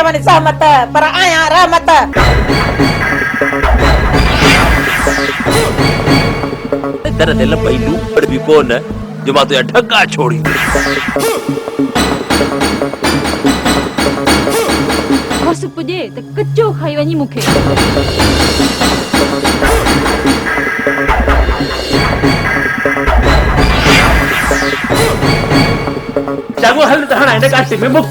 चवनि सहमत पर आहियां रहमत। दर ते लंबई लूपड़ भी कोन जो मां तुझा ढका छोड़ी। बस पुॼे त कचो खाई वञी मूंखे। चङो हल त हाणे हिन काटे में मुक।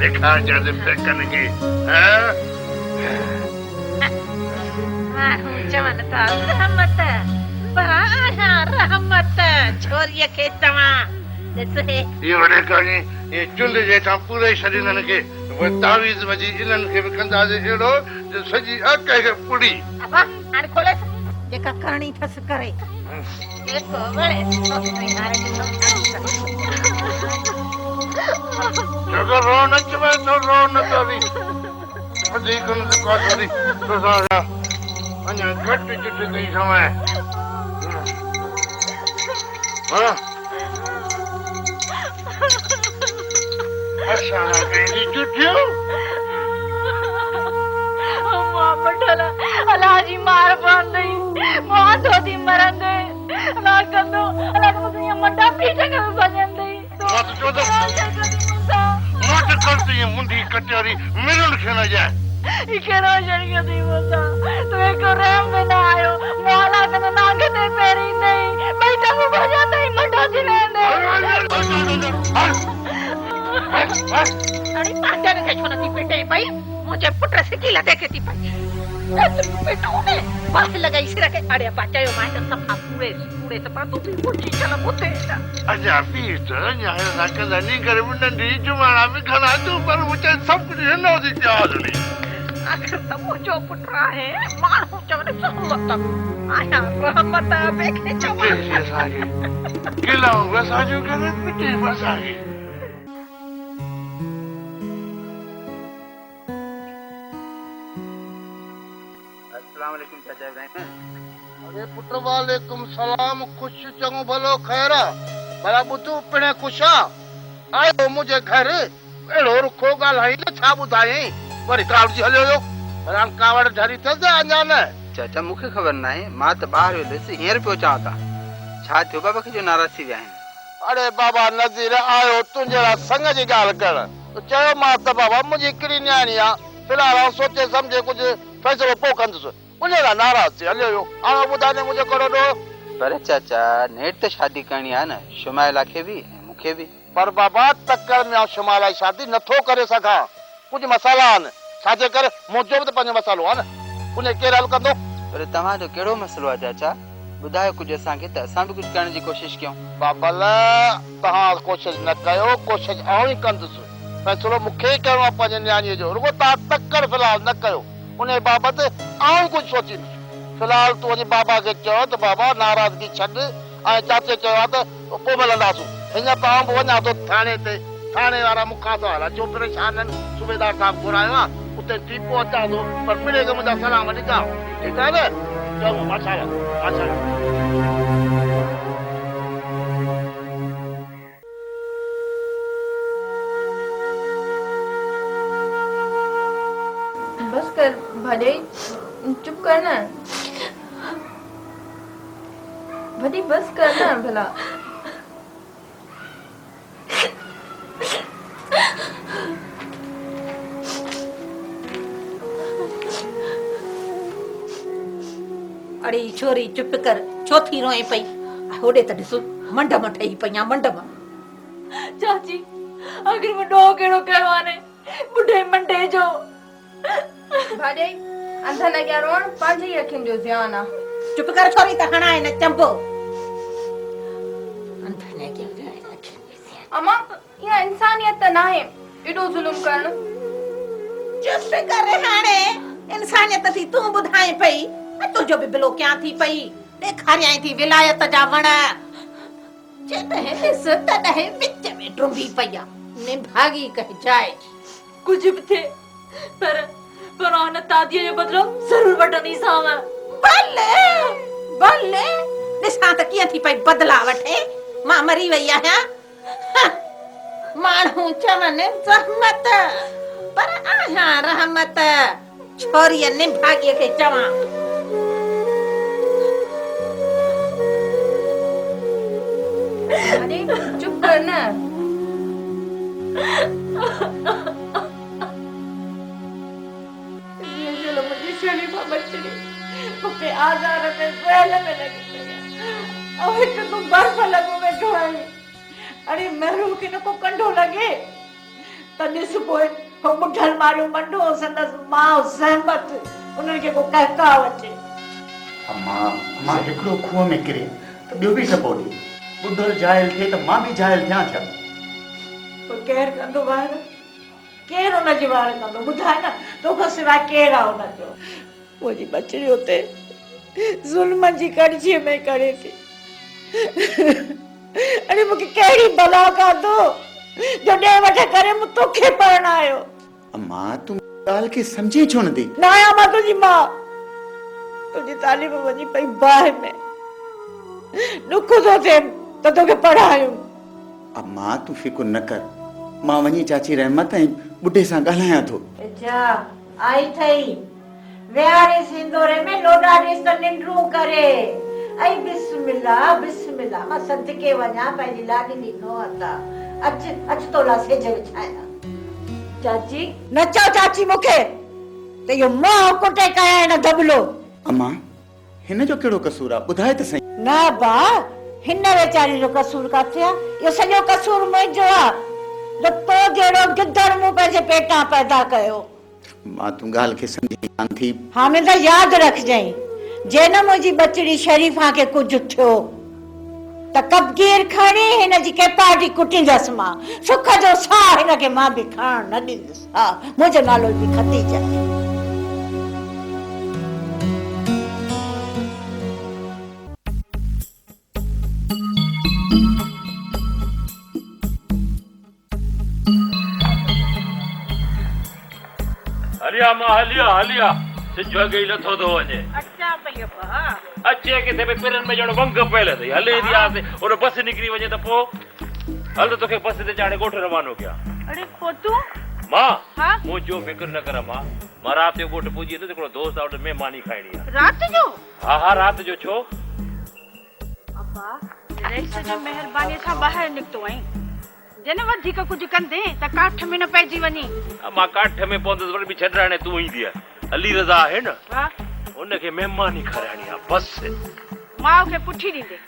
देखा जैसे फेंकन के चवनि था रहमत पर आहियां रहमत। छोरीअ खे चवां ॾिस ये वॾे कहाणी ये चुंड जेठां पूरे शरीरनि खे तावीज़ वजी इन्हनि खे बि कंदासीं अहिड़ो जो सॼी अक खे पुड़ी। हाणे खोलेस जेका करणी अथसि करे। जेको वणे जगह रो न चवे तो रो न तोरी वधीक न को तोरी तो सारा अन्या घट चिट कई समय हां अच्छा ना कहीं चिट्ठियो मां पटला अलाजी मार पांदई मां धोती मरंदे ना कंदो अला मुझे मंडा पीछे कर भजंदई मत जो तो मत करती है मुंडी कटोरी मिलन खे न जाए इकेरो जणियो दी मोसा तू एक रेम में ना आयो मोला कने नांगे ते पेरी नहीं बैठा को भजंदे मंडा सी वेंदे अरे पांडे ने छोना थी पेटे भाई मुझे पुत्र से की लदे के थी भाई पेटो ने बात लगाई सिर के अरे बचायो मां सफा पूरे सफा तू भी मुची चला मुते अच्छा पीत न्याय ना कदा नहीं करे मुंडी जुमाना भी खाना तू पर मुझे सब कुछ है ना दी याद नहीं आखिर तो मुझो पुत्र है मानो चवने सहमत आया रहमत बेखे चवा किला वसाजो करे पिटे वसागे अस्सलामुअलैकुम चाचा इब्राहिम। अरे पुत्र वालेकुम सलाम खुश चंगो भलो खैर भला बुतू पिणे खुशा आयो मुझे घर एड़ो रुखो गालाई न छा बुधाई वरी कावड़ जी हलियो यो राम कावड़ धरी थे अञा न चाचा मूंखे ख़बर न आहे मां त ॿाहिरि वियुसि हींअर पियो चवां था छा थियो बाबा खे जो नाराज़ थी विया आहिनि। अरे बाबा नज़ीर आयो तुंहिंजे संग जी ॻाल्हि करण चयो मां त बाबा मुंहिंजी हिकिड़ी न्याणी आहे फिलहाल सोचे सम्झे कुझु फ़ैसिलो पोइ कंदुसि उन लाइ नाराज़ थी हलियो यो हाणे ॿुधाए मुंहिंजो करो ॾो पर चाचा नेठ त शादी करणी आहे न शुमाइला खे बि ऐं मूंखे बि। पर बाबा तकड़ में शुमाइला शादी नथो करे सघां कुझु मसाला आहिनि छाजे करे मुंहिंजो बि त पंहिंजो मसालो आहे न उन केरु हल कंदो। पर तव्हांजो कहिड़ो मसइलो आहे चाचा ॿुधायो कुझु असांखे त असां बि कुझु करण जी कोशिशि कयूं। बाबल तव्हां कोशिशि न कयो कोशिशि आउं ई कंदुसि फ़ैसिलो मूंखे ई करिणो आहे पंहिंजे न्याणीअ जो रुगो तव्हां तकड़ फ़िलहाल न कयो उन बाबति आउं कुझु सोचींदुसि फिलहाल तूं वञी बाबा खे चयो त बाबा नाराज़गी छॾ ऐं चाचे चयो आहे त पोइ मिलंदासूं हीअं तव्हां बि वञा थो थाणे ते थाणे वारा मूंखां सवाल अचो परेशान आहिनि सूबेदार साहिबु घुरायो आहे उते थी पोइ अचां थो पर मिले के मुंहिंजा सलाम ॾिजां ठीकु आहे न चङो माशाल्लाह बस कर भले चुप करना भले बस करना भला अड़े छोरी चुप कर, छो थी रोए पई? होॾे त ॾिसो मंड में ठही पई आहे, मंड में। चाची आखिर में डो केड़ो करवाने बुढ़े मंडे जो। भाॼी अंधा लॻिया रोण, पंहिंजी अखियुनि जो ध्यानु आहे। चुप कर छोरी, त हणाए न चंबो। अंधने के अम्मा इहा इंसानियत त नाहे, एॾो ज़ुल्म करणु। चुप कर हाणे, इंसानियत थी तूं ॿुधाए पई, तुंहिंजो बि बिलो क्या थी पई, ॾेखारियां थी विलायत जा वण। जॾहिं ॾिस तॾहिं विच में टुंबी पई आहे, निभागी कहिजाए। कुछ भी थे पर आन तादीअ जो बदिलो ज़रूर वठंदीसांव। भले भले, ॾिसां त कीअं थी पई बदला वठे। मां मरी वई आहियां। माण्हू चवनि ज़हमत, पर आहियां रहमत। छोरीअ निभागीअ खे चवां, अरे चुप कर न। ये जो मुझे शरीफा बचड़ी मुझे आज़ार में ज़हल में लगी पई। और हिक तो बर्फ लगो वेठो आहे। अरे महरू के न को कंडो लगे त ॾिस पोइ हो मुठल मारियो मंडो संदस मां सहमत उन्हनि खे को कहका वठे। अम्मा हिकिड़ो खूह में किरे त ॿियो बि टपो ॾे, ॿुधल जाइल थिए त मां बि जाइल थियां छा? पोइ केरु कंदो वार, केरु हुनजी वार कंदो? ॿुधाए न, तोखां सवाइ केरु आहे हुनजो? मुंहिंजी बचड़ी उते ज़ुल्म जी कड़छीअ में करे थी। अरे मूंखे कहिड़ी बला कांदो जो ॾे वठ करे मूं तोखे परणायो। अम्मा तूं ॻाल्हि खे सम्झे छो न थी? न आहियां मां तुंहिंजी मां, तुंहिंजी तालीम वञी पई बाहि में, ॾुख थो थिए त तोखे पढ़ायूं। अम्मा तूं फिकुर न कर, मां वञी चाची रहमत ऐं ॿुढे सां ॻाल्हायां थो। अच्छा आई थई वेहारे सिंदूरे में लोॾा ॾिस त निंड्रू करे। ऐं बिस्मिल्लाह बिस्मिल्लाह, मां सदके वञा पंहिंजी लाडली नोह था। अच तोला सेज विछाया। चाची न चओ चाची मूंखे त इहो मोह कुटे कया न दबलो। अम्मा हिन जो कहिड़ो कसूर आहे, ॿुधाए त सही। न बा, हिन वेचारी जो कसूर काथे आहे? इहो सॼो कसूर मुंहिंजो आहे जो तो जहिड़ो गिदड़ मूं पंहिंजे पेटां पैदा कयो। मां तूं ॻाल्हि खे सम्झी कान थी। हामिदा यादि रखजांइ, जे न मुंहिंजी बचड़ी शरीफा खे कुझु थियो त कबगीर खणी हिन जी केपाटी कुटींदसि मां। सुख जो साह हिन खे मां बि खणण न ॾींदसि। हा, मुंहिंजो नालो बि खतीजा। हलिया मां हलिया सिज गई नथो थो वञे। अच्छा पई अब्बा, अचे किथे पे पेरनि में ॼण वंग पयल अथई, हले थी आसे और बस निकिरी वञे त पोइ हल त तोखे बस ते चाढ़े ॻोठ रवानो कया। अरे पोतू मां हाँ? मुंहिंजो फिक्र न कर मां राति जो ॻोठ पुॼी वेंदुसि। हिकिड़ो दोस्त आहे, महिमानी खाइणी आहे। रात जो? हा राति जो। छो अब्बा रईस जो महिरबानी सां ॿाहिरि निकितो आई, जन वधीक कुझु कंदे त काठ में न पइजी वञी। मां काठ में पवंदुसि, वरी बि छॾाइणे तूं ईंदी आहे। अली रज़ा आहे न, हा उनखे महिमानी खाराइणी आहे बस। मां खे पुठी ॾींदे।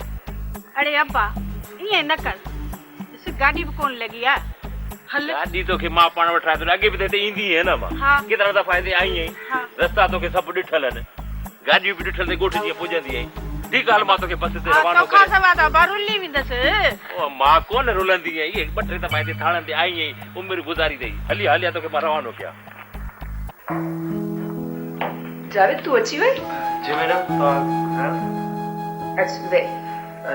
अरे अब्बा ईअं न कर, ॾिस गाॾी बि कोन लॻी आहे। हल गाॾी तोखे मां पाण वठाए थो, अॻे बि त हिते ईंदी आहे न। मां हाँ। केतिरा दफ़ा हिते आई आहीं, हाँ। रस्ता तोखे सभु ॾिठल आहिनि, गाॾियूं बि ॾिठल, ॻोठ जीअं पुॼंदी आई। ठीकु आहे, मां तोखे बस ते रवानो तोखां करे। सवाइ त रुली वेंदसि। ओ मां कोन रुलंदी आहीं, ॿ टे दफ़ा हिते थाणनि ते आई आहीं, उमिरि गुज़ारी अथई। हलिया तोखे मां रवानो कया। जावेद तू अची वई? जी मैडम। अच वे।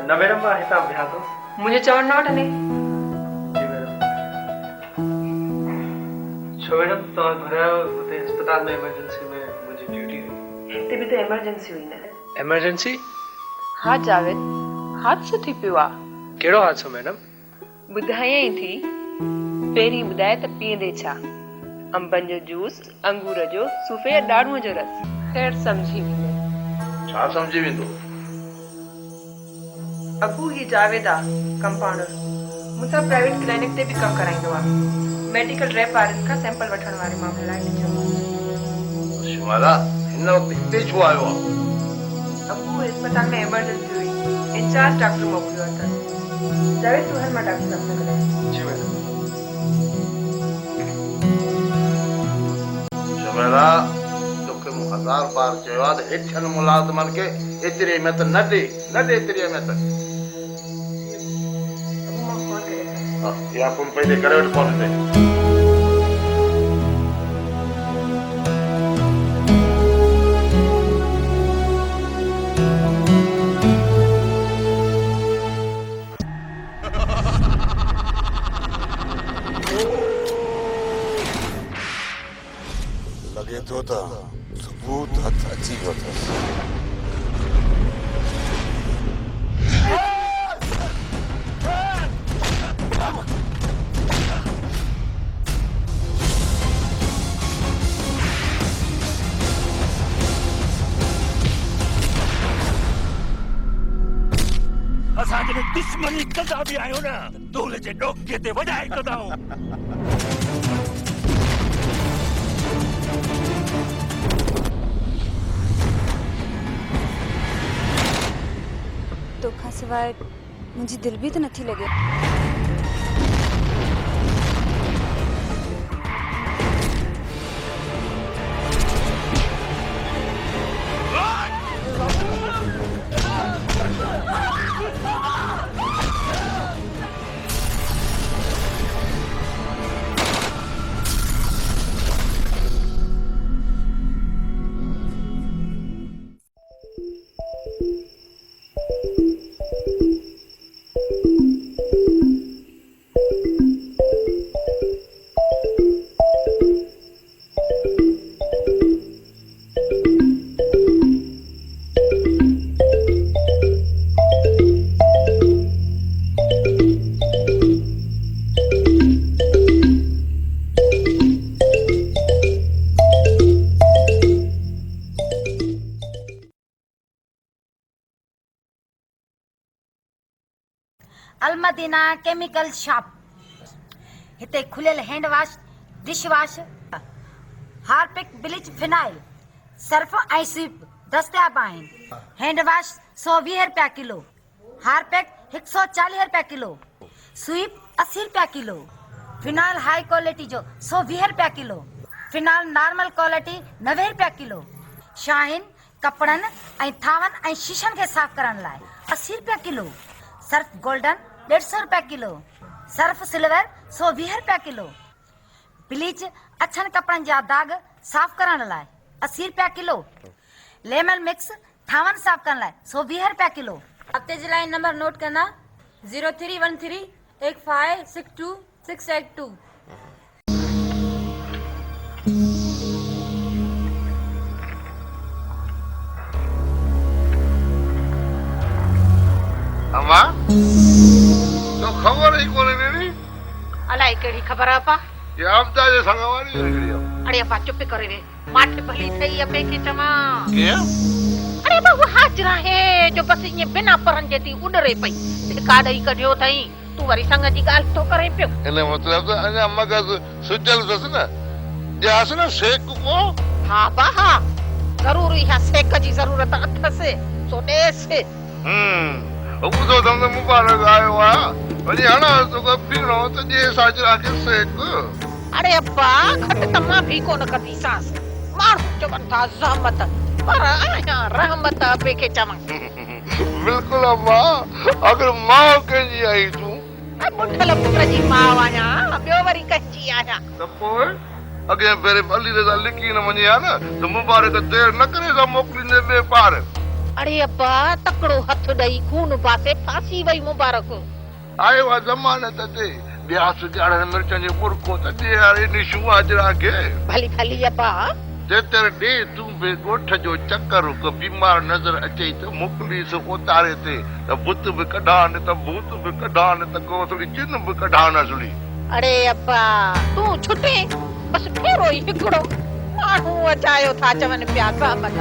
न मैडम मां हितां बिहां थो। मुझे चवण न वठंदे। जी मैडम। छो मैडम तव्हां घुरायो हुते अस्पताल में इमरजेंसी में मुंहिंजी ड्यूटी हुई। हिते बि त इमरजेंसी हुई न। इमरजेंसी? हाँ जावेद, हादसो थी पियो आहे। कहिड़ो हादसो मैडम? ॿुधायई थी, पहिरीं ॿुधाए त पीअंदे छा? अंबनि जो जूस, अंगूर जो, सूफ़े या ॾाढ़ूअ जो रस? ख़ैर सम्झी वेंदो। छा सम्झी वेंदो? अबू ही जावेद आहे, कंपाउंडर, मूंसां प्राइवेट क्लिनिक ते बि कमु कराईंदो आहे। मेडिकल रैप वारनि खां सैंपल वठण वारे मामले लाइ ॾिठो। शिवाला हिन वक़्तु हिते छो आयो आहे? अबू अस्पताल में इमरजेंसी हुई, इंचार्ज डॉक्टर मोकिलियो अथनि। जावेद तूं हल मां डॉक्टर साहब सां ॻाल्हायां। जी मैडम। शमेला तोखे मूं 1000 बार चयो आहे त हेठियनि मुलाज़िमनि खे एतिरे में त न ॾे एतिरे में त। अबू मां फोन करे रखां। या फोन पहले करे वठ फोन ते। लगे तो था सबूत हथ अची वियो अथसि। असांजे दुश्मनी कंदा बि आहियो न, दोल जे डोके ते वॼाए कंदाऊं। तोखां सवाइ मुंहिंजी दिलि बि त नथी लॻे। अलमदीना केमिकल शॉप हिते खुलियल hand wash, dish wash, Harpic, bleach, phenyl, Surf ऐं स्वीप दस्तियाब आहिनि। हैंड वॉश 120 रुपया किलो, हार्पिक 140 रुपया किलो, स्वीप 80 रुपया किलो, फिनाइल हाई क्वालिटी जो 120 रुपया किलो, फिनाइल नॉर्मल क्वालिटी 90 रुपया किलो, शाहीन कपड़न ऐं थावन ऐं शीशन के साफ करण लाइ 80 रुपया किलो, सर्फ गोल्डन 150 रुपया किलो, सर्फ सिल्वर 120 रुपया किलो, ब्लीच अछन कपड़न जा दाग साफ करण लाइ 80 रुपया किलो, लेमन मिक्स थावन साफ करण लाइ 120 रुपया किलो। हफ्ते जे लाइ नंबर नोट करना 0313 8562 682। अम्मा तो खबर ही कोने नी अलाए कहिड़ी ख़बर आहे पा। ये आपदा जे संग वारी निकली अरे अपा चुप करे रे, माठ भली थई अपे के चवा के अरे बा वो हाजरा है जो बस ये बिना परन जेती उडरे पई धिका ॾेई कढियो थई, तू वरी संग जी ॻाल्हि तो करे पियो। इन मतलब तो अञा मगज सुजल दस न जास न सेक को। हाँ बा हाँ, जरूर इहा सेक जी जरूरत अथसे सो देस। उदो दम मुबारक आयो आ वरी हणा तो को पीणो तो जे साजरा के सेक। अरे अब्बा खट तमा भी कोन कदी सास मार चवन था रहमत पर आया रहमत पे के चवा। बिल्कुल अम्मा, अगर मां के जी आई तू मुठल पुट जी मां आया बियो वरी कच्ची आया तो पोए अगे बेरे अली रजा लिखी न वनी आ न तो मुबारक देर न करे सा मोकली ने बे पार। अरे अब्बा तकड़ो हथ ॾेई खून पासे फांसी वई मुबारक। आयो आ ज़मानत ते ब्यास जाड़े मिर्चन जे मुर्को त दे यारे निशु हाजरा के भली भली अब्बा ते तेरे दे तू बे गोठ जो चक्कर को बीमार नजर अचे तो मोकली सो उतारे ते त बुत भी कढान त भूत भी कढान त को थोड़ी जिन भी कढान असली। अरे अब्बा तू छुटे बस फेरो ही हिकड़ो माण्हू अचायो था चवन पिया रहमत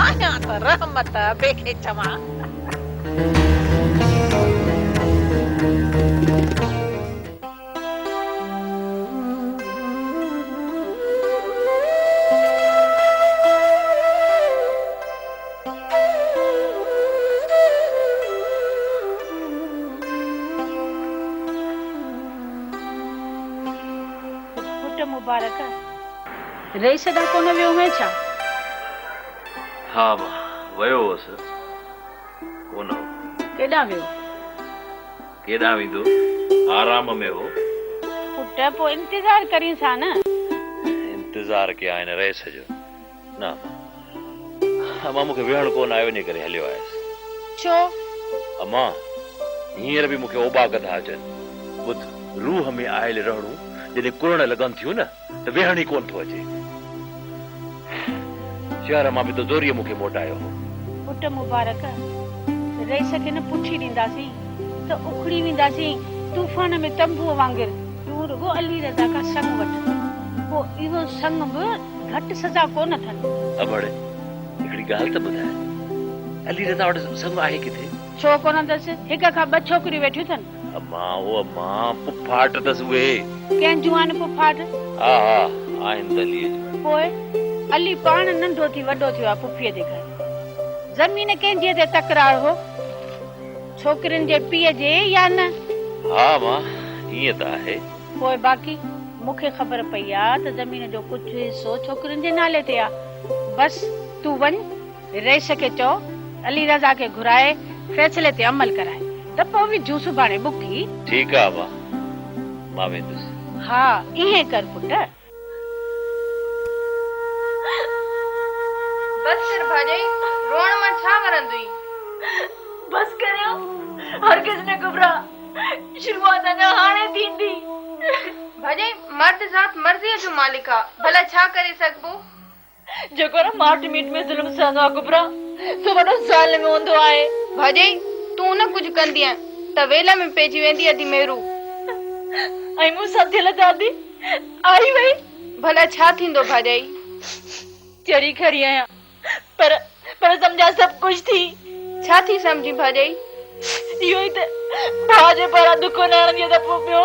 आया त रहमत बेखे चवा। रईस ॾांहुं कोन वियो में छा? हा मां वियो हुअसि कोन हो। केॾां वियो? केॾां वेंदो, आराम में हो। पुट पोइ इंतज़ार करींसा न। इंतज़ार कया हिन रईस जो न। अम्मा मूंखे वेहण कोन आयो इन करे हलियो आयसि। छो? अम्मा हींअर बि मूंखे ओबाक था अचनि। ॿुध, रूह में आयल रहणूं जॾहिं कुरण लॻनि थियूं न त वेहण ई कोन थो अचे। शहर मां बि त ज़ोरीअ मूंखे मोटायो हो। पुट मुबारक, रईस खे न पुछी ॾींदासीं त उखड़ी वेंदासीं तूफ़ान में तंबूअ वांगुरु। तूं रुगो अली रज़ा का संग वठ, पोइ इहो संग बि घटि सज़ा कोन अथनि। अबड़े हिकिड़ी ॻाल्हि त ॿुधाए, अली रज़ा वटि संग आहे किथे? छो कोन अथसि? हिक खां 2 छोकिरियूं वेठियूं अथनि। अम्मा पुफाट अथसि उहे। कंहिं जुआन पुफाट? हा आहिनि त अलीअ जूं। पोइ अली पाण नंढो थी वॾो थियो आहे पुफीअ जे घर। ज़मीन कंहिंजे ते तकरार हो? छोकिरियुनि जे पीउ जे या न? हा मां ईअं त आहे। पोइ बाक़ी मूंखे ख़बर पई आहे त ज़मीन जो कुझु हिसो छोकिरियुनि जे नाले ते आहे। बस तूं वञ, रईस खे चओ अली रज़ा खे घुराए फैसले ते अमल कराए, त पोइ बि जूं सुभाणे बुकी। ठीकु आहे मां वेंदुसि। हा ईअं कर पुट। बस कर भाॼई, रोअण मां छा वरंदुई? बस करियो, हर किस ने घबरा, शुरुआत अञा हाणे थींदी। भाॼई मर्द ज़ात मर्ज़ीअ जो मालिक आहे, भला छा करे सघबो? जेको न माट मीट में ज़ुल्म सहंदो आहे घबरा, सो वॾो ज़ालिम हूंदो आहे। भाॼई तूं न कुझु कंदी आहीं त वेला में पइजी वेंदी अधी मेरू। ऐं मूंसां थियल दादी आई वई, भला छा थींदो भाॼई? चरी खरी आहियां, पर सम्झा सभु कुझु थी। छा थी सम्झी भाॼई? इहो ई त भाउ जे पारां दुखो न हणंदी त पोइ ॿियो।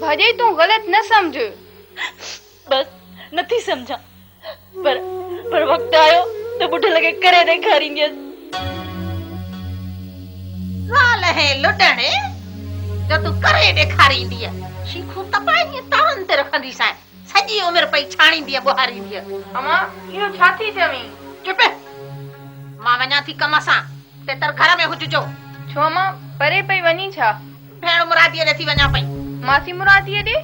भाॼई तूं ग़लति न सम्झ। बस नथी सम्झां, पर वक़्तु आयो त ॿुढल खे करे ॾेखारींदसि। ज़ाल है लुडणे जो तूं करे ॾेखारींदीअ। शीखूं तपाई तान ते रखंदीसां, सॼी उमिरि पई छाणींदीअ बुहारींदीअ। अम्मा इहो छा थी चवीं? चुप, मां वञा थी कम सां, ते तर घर में हुजजो। छो अम्मा परे पई वञी छा? भेण मुरादीअ ॾे थी वञा पई। मासी मुरादीअ ॾे?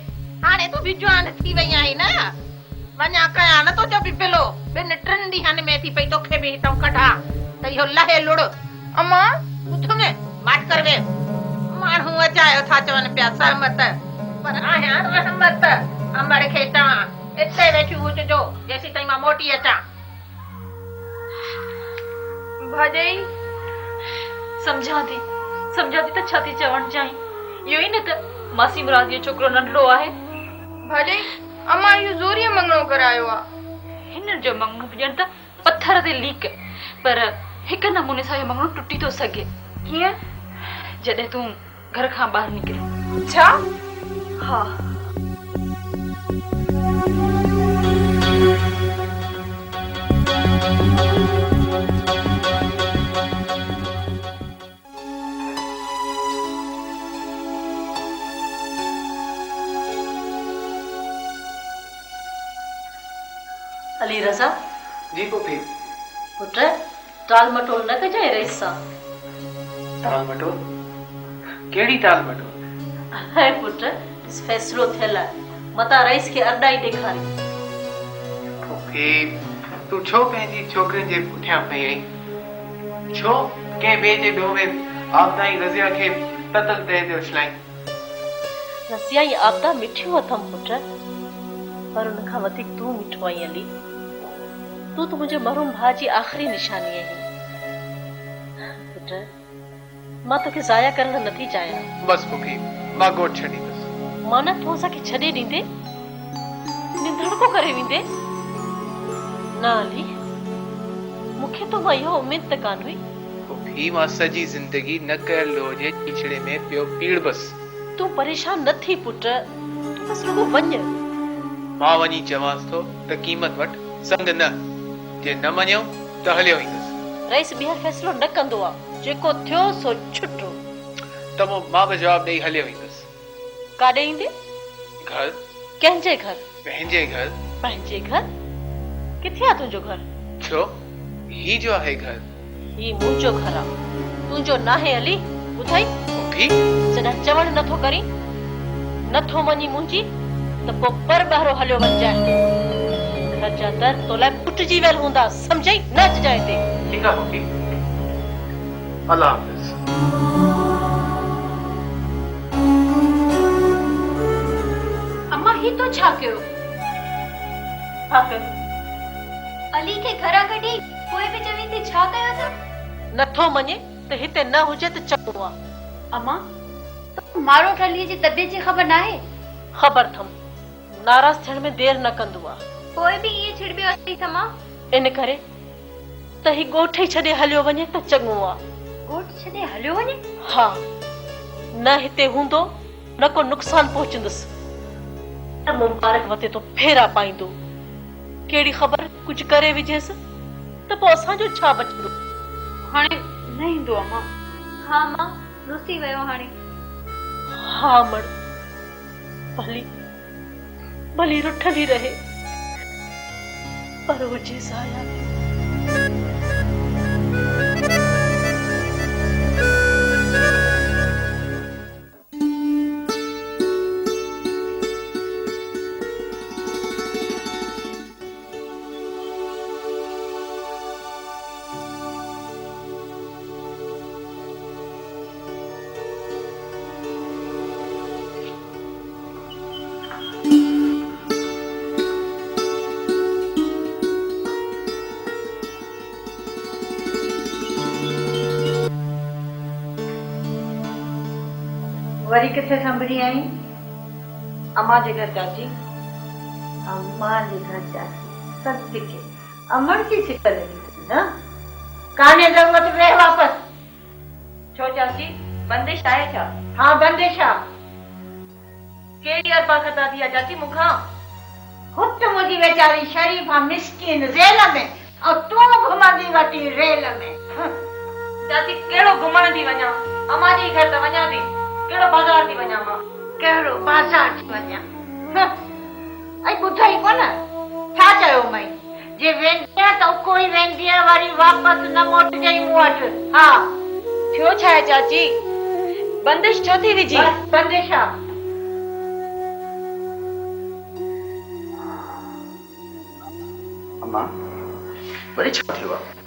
हाणे तूं बि जवान थी वई आहीं न, वञा कयां न तुंहिंजो बि पिलो। 2-3 ॾींहंनि में थी पई तोखे बि हितां कढां त इहो लहे लुड़। अम्मा ॿुध में माट कर वे, माण्हू अचायो था चवनि पिया सहमत, पर आहियां रहमत। अंबड़ खे चवां इते वेठी हुजजो जेसीं ताईं मां मोटी अचां। भाॼई सम्झां थी त छा थी चवणु चाहीं। इहो ई न त मासी मुरादीअ जो छोकिरो नंढड़ो आहे। भाॼई अम्मा इहो ज़ोरीअ मंगणो करायो आहे। हिन जो मंगणो ॼण त पत्थर ते लीक, पर हिक नमूने सां इहो मंगणो टुटी थो सघे। कीअं? जॾहिं तूं घर खां ॿाहिरि निकिरे। छा? हा अली रज़ा। जी पुफी। पुट टाल मटोल न कजांइ रईस सां। टाल मटोल? कहिड़ी टाल मटोल? हाय पुट, इस फैसलो थियल आहे, मता रईस खे अरडाई ॾेखारी। पुफी तूं छो पंहिंजी छोकिरियुनि जे पुठियां पई आई? छो कंहिं ॿिए जे ॾोह में आपदाई रज़िया खे ततल तह ते उछलाई? रज़िया ई आपदा मिठियूं अथमि पुट, पर उन खां वधीक तूं मिठो आहीं अली। तूं त मुंहिंजे महरूम भाउ जी आख़िरी निशानी आहीं। पुट मां तोखे ज़ाया करणु नथी चाहियां। बस पुफी मां गोठ छॾींदुसि। मां न तूं असांखे छॾे ॾींदे, निंदड़को करे वेंदे? न अली, मूंखे तो इहो उमेद त कान हुई। पुफी मां सॼी ज़िंदगी न कयल लोह जे कीचड़े में पियो पीड़। बस तूं परेशान न थी पुट, तूं बस रुगो वञ। मां वञी चवांसि थो त क़ीमत वटि संग न, जे न मञियो त हलियो ईंदुसि। रईस ॿीहर फ़ैसिलो न कंदो आहे, जेको थियो सो छुटो। त मां बि जवाब ॾेई हलियो ईंदुसि। काॾे ईंदे? घर। कंहिंजे घर? पंहिंजे घर। पंहिंजे घर? किथे आहे तुंहिंजो घर? छो ही जो आहे घर ही मुंहिंजो घर आहे, तुंहिंजो नाहे अली। ॿुधाई पुफी जॾहिं चवण नथो करी, नथो मञी मुंहिंजी, त पोइ पर ॿाहिरो हलियो वञजांइ। घर जा दर तो लाइ पुटिजी वियल हूंदा, सम्झई? न अचिजांइ हिते। ठीक आहे पुफी, अल्लाह हाफ़िज़। अम्मा ही तो छा कयो? छा कयो? अली खे घरां कढी पोइ बि चवीं थी छा कयो था? नथो मञे त हिते न हुजे त चङो आहे। अम्मा तो मारो अलीअ जी तबियत जी ख़बर नाहे? ख़बर थम, नाराज़ थियण में देर न कंदो आहे। पोइ बि इहे छिड़बियो अथई थमा। इन करे त ही ॻोठ ई छॾे हलियो वञे त चङो आहे। ॻोठ छॾे हलियो वञे? हा, न हिते हूंदो न को नुक़सान पहुचंदुसि, त मुबारक वते तो फेरा पाईंदो। कहिड़ी ख़बर कुझु करे विझेसि त पोइ असांजो छा बचंदो? हाणे न ईंदो अम्मा। हा मां रुसी वियो हाणे। हा मड़, भली भली रुठंदी रहे, पर हुजे ज़ाया। वरी किथे संभरी आई? अम्मा जे घर चाची। अम्मा जे घर चाची? सत्य के अमर की फिक्र नहीं ना? काने जरूरत रहे वापस। छो चाची, बंदिश आहे छा? हाँ बंदिश आ। कहिड़ी अरबा कथा थी आहे चाची मूंखां? खुद मुझी बेचारी शरीफा मिस्किन रेल में और तू घुमंदी वटी रेल में। चाची कहिड़ो घुमण थी वञा? अम्मा जे घर त वञा थी, कहिड़ो बाज़ार थी वञा मां? कहिड़ो बाज़ार थी वञा? ऐं ॿुधाई कोन छा चयो मई? जे वेंदी आहे त कोई वेंदी आहे, वरी वापस न मोटजई मूं वटि। हा थियो छा आहे चाची? बंदिश छो थी विझी? बस बंदिश आ। अम्मा वरी छा थियो आहे?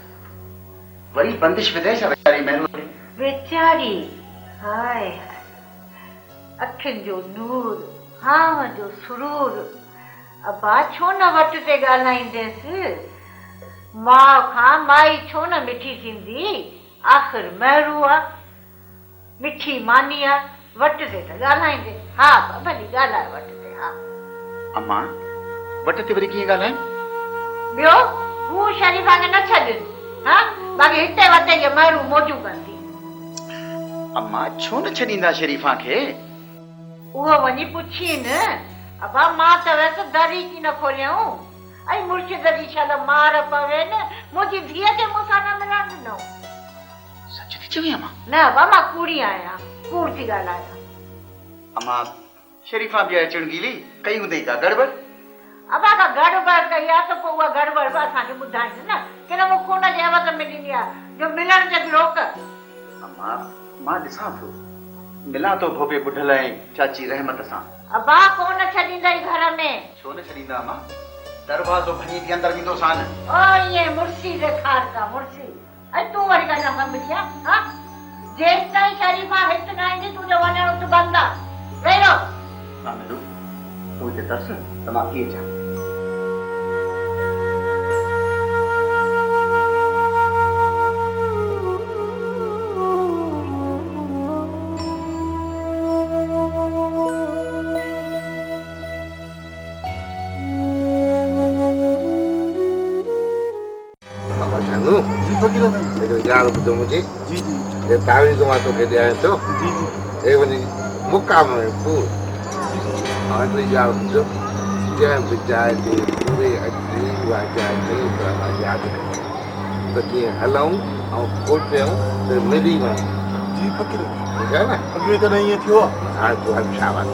वरी बंदिश विधे छा वेचारी महिनू? बेचारी हाय अखियुनि जो नूर, हाव जो सुरूर। अबा छो न वट ते ॻाल्हाईंदेसि? माउ खां माई छो न मिठी थींदी? आख़िर महिरू आहे, मिठी मानी आहे, वट ते त ॻाल्हाईंदे। हा भली ॻाल्हाए वट ते। हा अम्मा वट ते वरी कीअं ॻाल्हायूं? ॿियो हू शरीफा खे न छॾनि, हा बाक़ी हिते वटे जे महिरू मौजू कंदी। अम्मा छो न छॾींदा शरीफा खे? उहो वञी पुछी न। अबा मां त वैसे दरी की न खोलियूं, ऐं मुर्शिद जी छल मार पवे न, मुंहिंजी धीअ खे मूंसां न मिलण ॾिनो। सच थी चवी अम्मा? न अबा मां कूड़ी आहियां, कूड़ थी ॻाल्हायां। अम्मा शरीफा बि अचण गीली कई हूंदई का गड़बड़? अबा का गड़बड़ कई आहे त पोइ उहा गड़बड़ बि असांखे ॿुधाईंदी न, की न मूं खून जे अवध में ॾिनी आहे जो मिलण जे रोक। अम्मा मां ॾिसां थो, मिलां थो भोपे ॿुढल ऐं चाची रहमत सां। अबा कोन छॾींदई घर में। छो न छॾींदा अम्मा? दरवाज़ो भञी के अंदर वेंदो सान। ओ ये मुर्सी ॾेखार का मुर्सी। ऐं तूं वरी का न सम्झी आहे? हा जेसि ताईं शरीफा हिते न ईंदी तुंहिंजो वञण उते बंदि आहे। वेही रहो। हा मेरू तूं हिते तस त मां कीअं अचां? ॼाण ॿुधो मुंहिंजी, हे तावीज़ मां तोखे ॾियां थो, हे वञी मुक़ाम में पूर। हाणे तुंहिंजी ॼाण ॿुधो, जंहिं बि जाइ ते पूरे अची उहा जाइ चङी तरह सां यादि रखी त कीअं हलूं ऐं पहुचूं त मिली वञूं। जी फ़कीर ठीकु आहे न? अॻिए त न ईअं थियो आहे। हाणे तूं हल शाबाश।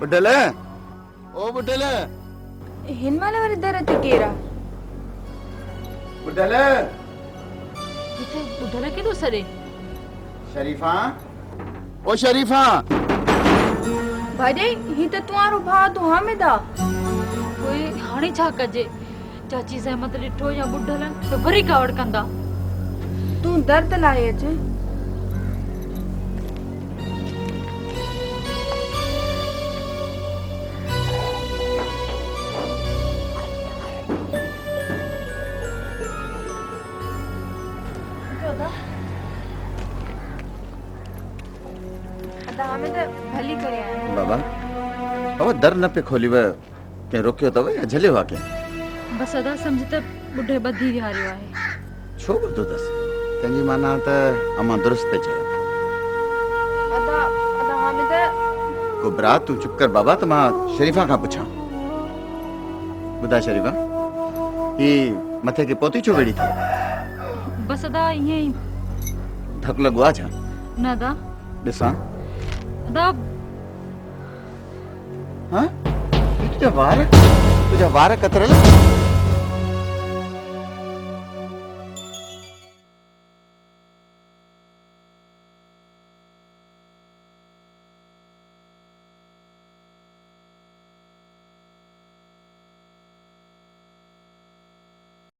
बुढ़ल ओ बुढ़ल हिन महिल वरी दर ते केरु आहे? बुढ़ल हिते ॿुधल केॾो सड़े? शरीफा ओ शरीफा भाॼई ही त तुंहिंजो भाउ तूं हामिद आहे। पोइ हाणे छा कजे? चाची सहमत ॾिठो या ॿुधल त वरी कावड़ कंदा। तूं दर्द लाए अच। भली करे आया बाबा बाबा दर न पे खोली व के रोकियो तव या झलियो आ के? बस अदा समझ त बुढ़े बधी विहारियो आहे। छो बधो दस तंजी माना त अमा दुरुस्त पे चयो। अदा अदा हामिद कुबरा तू चुप कर बाबा त मां शरीफा खां पुछां। बुधा शरीफा ई मथे के पोती छो वेड़ी थी? बस अदा ये धक लगो आ छा? न अदा दिसा अदा हां तुझा वार कतरल